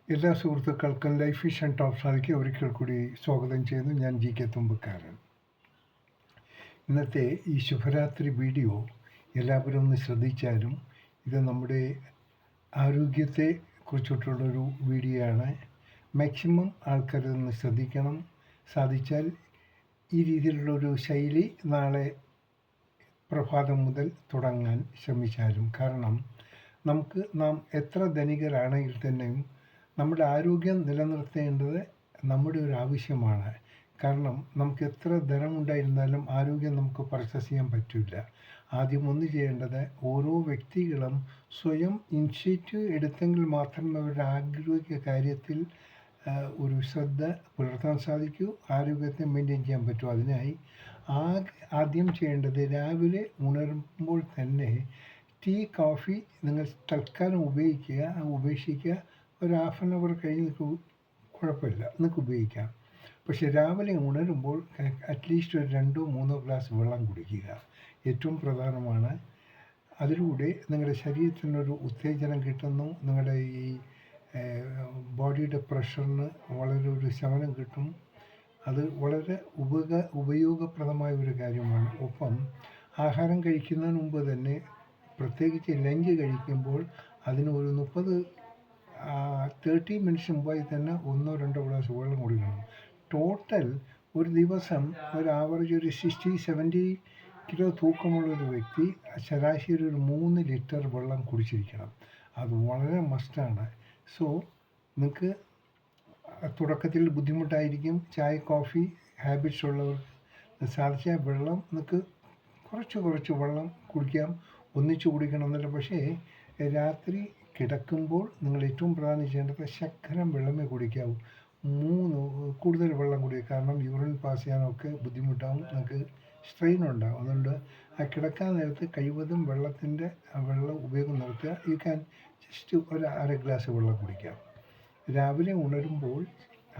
എല്ലാ സുഹൃത്തുക്കൾക്കും life vision ടോപ്സിലേക്ക് ഒരിക്കൽ കൂടി സ്വാഗതം ചെയ്യുന്നു. ഞാൻ GK തുമ്പക്കാരൻ. ഇന്നത്തെ ഈ ശുഭരാത്രി വീഡിയോ എല്ലാവരും ഒന്ന് ശ്രദ്ധിച്ചാലും ഇത് നമ്മുടെ ആരോഗ്യത്തെ കുറിച്ചിട്ടുള്ളൊരു വീഡിയോ ആണ്. മാക്സിമം ആൾക്കാരൊന്ന് ശ്രദ്ധിക്കണം. സാധിച്ചാൽ ഈ രീതിയിലുള്ളൊരു ശൈലി നാളെ പ്രഭാതം മുതൽ തുടങ്ങാൻ ശ്രമിച്ചാലും. കാരണം നാം എത്ര ധനികരാണെങ്കിൽ തന്നെയും നമ്മുടെ ആരോഗ്യം നിലനിർത്തേണ്ടത് നമ്മുടെ ഒരു ആവശ്യമാണ്. കാരണം നമുക്ക് എത്ര ധനമുണ്ടായിരുന്നാലും ആരോഗ്യം നമുക്ക് പർച്ചേസ് ചെയ്യാൻ പറ്റില്ല. ആദ്യം ഒന്ന് ചെയ്യേണ്ടത് ഓരോ വ്യക്തികളും സ്വയം ഇനിഷ്യേറ്റീവ് എടുത്തെങ്കിൽ മാത്രമേ അവരുടെ ആരോഗ്യ കാര്യത്തിൽ ഒരു ശ്രദ്ധ പുലർത്താൻ സാധിക്കൂ, ആരോഗ്യത്തെ മെയിൻറ്റെയിൻ ചെയ്യാൻ പറ്റൂ. അതിനായി ആദ്യം ചെയ്യേണ്ടത് രാവിലെ ഉണരുമ്പോൾ തന്നെ ടീ കോഫി നിങ്ങൾ തൽക്കാലം ഉപേക്ഷിക്കുക. ഒരു ഹാഫ് ആൻ അവർ കഴിഞ്ഞ് കുഴപ്പമില്ല, നിങ്ങൾക്ക് ഉപയോഗിക്കാം. പക്ഷെ രാവിലെ ഉണരുമ്പോൾ അറ്റ്ലീസ്റ്റ് ഒരു 2-3 ഗ്ലാസ് വെള്ളം കുടിക്കുക. ഏറ്റവും പ്രധാനമാണ്. അതിലൂടെ നിങ്ങളുടെ ശരീരത്തിനൊരു ഉത്തേജനം കിട്ടുന്നു. നിങ്ങളുടെ ഈ ബോഡിയുടെ പ്രഷറിന് വളരെ ഒരു ശമനം കിട്ടും. അത് വളരെ ഉപയോഗപ്രദമായ ഒരു കാര്യമാണ്. ഒപ്പം ആഹാരം കഴിക്കുന്നതിന് മുമ്പ് തന്നെ, പ്രത്യേകിച്ച് ലഞ്ച് കഴിക്കുമ്പോൾ അതിന് ഒരു 30 മിനിറ്റ്സ് മുമ്പായി തന്നെ 1-2 ഗ്ലാസ് വെള്ളം കുടിക്കണം. ടോട്ടൽ ഒരു ദിവസം ഒരു ആവറേജ് ഒരു 60-70 കിലോ തൂക്കമുള്ളൊരു വ്യക്തി ശരാശരി ഒരു 3 ലിറ്റർ വെള്ളം കുടിച്ചിരിക്കണം. അത് വളരെ മസ്റ്റാണ്. സോ നിങ്ങൾക്ക് തുടക്കത്തിൽ ബുദ്ധിമുട്ടായിരിക്കും. ചായ കോഫി ഹാബിറ്റ്സ് ഉള്ളവർക്ക് സാധിച്ചാൽ വെള്ളം നിങ്ങൾക്ക് കുറച്ച് വെള്ളം കുടിക്കാം. ഒന്നിച്ച് കുടിക്കണമെന്നില്ല. പക്ഷേ രാത്രി കിടക്കുമ്പോൾ നിങ്ങൾ ഏറ്റവും പ്രധാനം ചെയ്യേണ്ടത് ശകലം വെള്ളമേ കുടിക്കാവൂ. കൂടുതൽ വെള്ളം കുടിക്കുക. കാരണം യൂറിൻ പാസ് ചെയ്യാനൊക്കെ ബുദ്ധിമുട്ടാവും, നിങ്ങൾക്ക് സ്ട്രെയിൻ ഉണ്ടാകും. അതുകൊണ്ട് കിടക്കാൻ നേരത്ത് കഴിവതും വെള്ളം ഉപയോഗം നിർത്തുക. യു ക്യാൻ ജസ്റ്റ് ഒരു അര ഗ്ലാസ് വെള്ളം കുടിക്കാം. രാവിലെ ഉണരുമ്പോൾ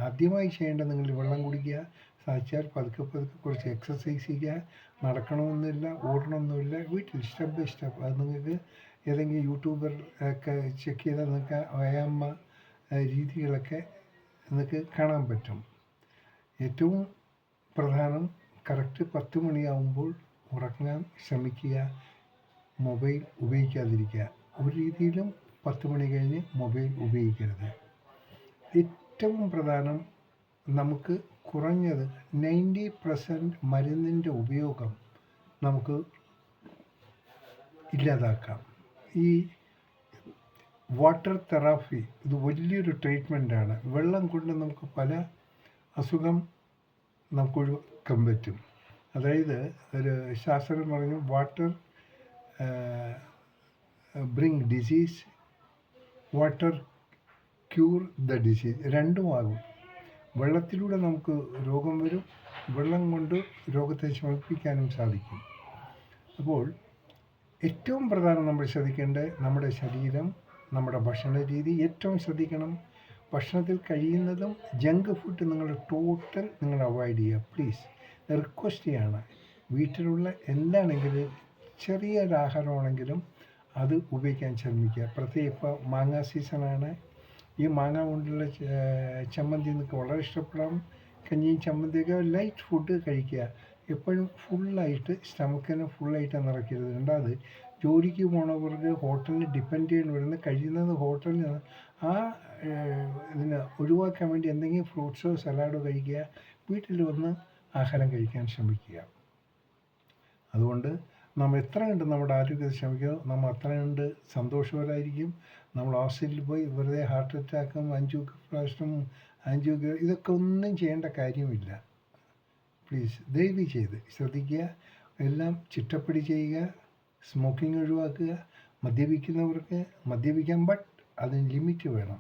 ആദ്യമായി ചെയ്യേണ്ടത് നിങ്ങൾ വെള്ളം കുടിക്കുക. സാധിച്ചാൽ പതുക്കെ കുറച്ച് എക്സസൈസ് ചെയ്യുക. നടക്കണമെന്നില്ല, ഓടണമെന്നില്ല. വീട്ടിൽ സ്റ്റെപ്പ് ബൈ സ്റ്റെപ്പ്. അത് നിങ്ങൾക്ക് ഏതെങ്കിലും യൂട്യൂബർ ഒക്കെ ചെക്ക് ചെയ്താൽ നിങ്ങൾക്ക് വ്യായാമ രീതികളൊക്കെ നിങ്ങൾക്ക് കാണാൻ പറ്റും. ഏറ്റവും പ്രധാനം കറക്റ്റ് 10 മണിയാവുമ്പോൾ ഉറങ്ങാൻ ശ്രമിക്കുക. മൊബൈൽ ഉപയോഗിക്കാതിരിക്കുക. ഒരു രീതിയിലും 10 മണി കഴിഞ്ഞ് മൊബൈൽ ഉപയോഗിക്കരുത്. ഏറ്റവും പ്രധാനം, നമുക്ക് കുറഞ്ഞത് 90% മരുന്നിൻ്റെ ഉപയോഗം നമുക്ക് ഇല്ലാതാക്കാം. ഈ വാട്ടർ തെറാപ്പി ഇത് വലിയൊരു ട്രീറ്റ്മെൻറ്റാണ്. വെള്ളം കൊണ്ട് നമുക്ക് പല അസുഖം നമുക്ക് ഒഴിവാക്കാൻ പറ്റും. അതായത് ഒരു ശാസ്ത്രം പറഞ്ഞു, water bring disease, water cure the disease. രണ്ടുമാകും. വെള്ളത്തിലൂടെ നമുക്ക് രോഗം വരും, വെള്ളം കൊണ്ട് രോഗത്തെ ശമിപ്പിക്കാനും സാധിക്കും. അപ്പോൾ ഏറ്റവും പ്രധാനം നമ്മൾ ശ്രദ്ധിക്കേണ്ടത് നമ്മുടെ ശരീരം, നമ്മുടെ ഭക്ഷണ രീതി ഏറ്റവും ശ്രദ്ധിക്കണം. ഭക്ഷണത്തിൽ കഴിയുന്നതും ജങ്ക് ഫുഡ് നിങ്ങൾ അവോയ്ഡ് ചെയ്യുക. പ്ലീസ്, റിക്വസ്റ്റ് ചെയ്യാണ്. വീട്ടിലുള്ള എന്താണെങ്കിലും ചെറിയൊരു ആഹാരമാണെങ്കിലും അത് ഉപയോഗിക്കാൻ ശ്രമിക്കുക. പ്രത്യേകിച്ച് ഇപ്പോൾ മാങ്ങ സീസണാണ്. ഈ മാങ്ങ കൊണ്ടുള്ള ചമ്മന്തി നിങ്ങൾക്ക് വളരെ ഇഷ്ടപ്പെടാം. കഞ്ഞിയും ചമ്മന്തിയൊക്കെ ലൈറ്റ് ഫുഡ് കഴിക്കുക. എപ്പോഴും ഫുള്ളായിട്ട് സ്റ്റമക്കിന് ഫുള്ളായിട്ട് നിറയ്ക്കരുത്. രണ്ടാമത്, ജോലിക്ക് പോണവർക്ക് ഹോട്ടലിൽ ഡിപ്പെൻഡ് ചെയ്യേണ്ടി വരുന്ന കഴിയുന്നത് ഹോട്ടലിൽ ഇതിന് ഒഴിവാക്കാൻ വേണ്ടി എന്തെങ്കിലും ഫ്രൂട്ട്സോ സലാഡോ കഴിക്കുക. വീട്ടിൽ വന്ന് ആഹാരം കഴിക്കാൻ ശ്രമിക്കുക. അതുകൊണ്ട് നമ്മൾ എത്ര കണ്ട് നമ്മുടെ ആരോഗ്യത്തെ ശ്രമിക്കുക, നമ്മൾ അത്ര കണ്ട് സന്തോഷവരായിരിക്കും. നമ്മൾ ഹോസ്പിറ്റലിൽ പോയി വെറുതെ ഹാർട്ട് അറ്റാക്കും ആൻജിയോഗ്രാം ഇതൊക്കെ ഒന്നും ചെയ്യേണ്ട കാര്യമില്ല. പ്ലീസ് ദയവ് ചെയ്ത് ശ്രദ്ധിക്കുക. എല്ലാം ചിട്ടപ്പടി ചെയ്യുക. സ്മോക്കിംഗ് ഒഴിവാക്കുക. മദ്യപിക്കുന്നവർക്ക് മദ്യപിക്കാം, ബട്ട് അതിന് ലിമിറ്റ് വേണം.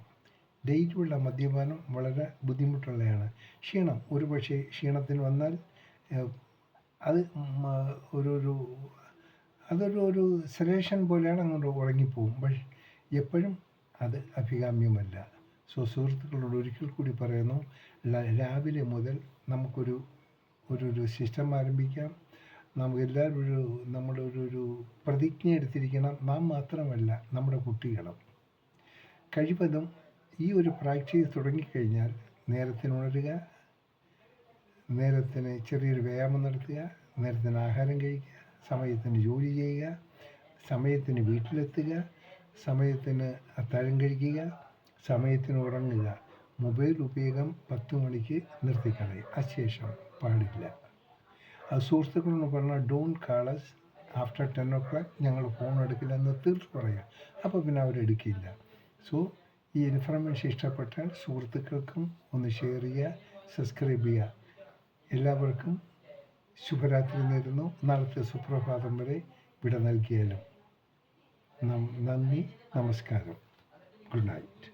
ഡെയിലിയുള്ള മദ്യപാനം വളരെ ബുദ്ധിമുട്ടുള്ളതാണ്. ക്ഷീണം, ഒരുപക്ഷെ ക്ഷീണത്തിന് വന്നാൽ അത് അതൊരു സെലേഷൻ പോലെയാണ്, അങ്ങോട്ട് ഉറങ്ങിപ്പോവും. പക്ഷേ എപ്പോഴും അത് അഭികാമ്യമല്ല. സുഹൃത്തുക്കളോട് ഒരിക്കൽ കൂടി പറയുന്നു, രാവിലെ മുതൽ നമുക്കൊരു സിസ്റ്റം ആരംഭിക്കാം. നമുക്കെല്ലാവരും നമ്മളൊരു പ്രതിജ്ഞ എടുത്തിരിക്കണം. നാം മാത്രമല്ല, നമ്മുടെ കുട്ടികളും കഴിവതും ഈ ഒരു പ്രാക്ടീസ് തുടങ്ങിക്കഴിഞ്ഞാൽ നേരത്തിന് ഉണരുക, നേരത്തിന് ചെറിയൊരു വ്യായാമം നടത്തുക, നേരത്തിന് ആഹാരം കഴിക്കുക, സമയത്തിന് ജോലി ചെയ്യുക, സമയത്തിന് വീട്ടിലെത്തുക, സമയത്തിന് അത്താഴം കഴിക്കുക, സമയത്തിന് ഉറങ്ങുക. മൊബൈൽ ഉപയോഗം 10 മണിക്ക് നിർത്തിക്കളയും. അതിനുശേഷം പാടില്ല. അത് സുഹൃത്തുക്കളോട് പറഞ്ഞാൽ ഡോണ്ട് കാളസ് ആഫ്റ്റർ 10 o'clock, ഞങ്ങൾ ഫോൺ എടുക്കില്ല എന്ന് തീർത്ത് പറയുക. അപ്പോൾ പിന്നെ അവരെടുക്കില്ല. സോ ഈ ഇൻഫർമേഷൻ ഇഷ്ടപ്പെട്ടാൽ സുഹൃത്തുക്കൾക്കും ഒന്ന് ഷെയർ ചെയ്യുക, സബ്സ്ക്രൈബ് ചെയ്യുക. എല്ലാവർക്കും ശുഭരാത്രി നേരുന്നു. നാളത്തെ സുപ്രഭാതം വരെ വിട നൽകിയാലും നന്ദി, നമസ്കാരം, ഗുഡ് നൈറ്റ്.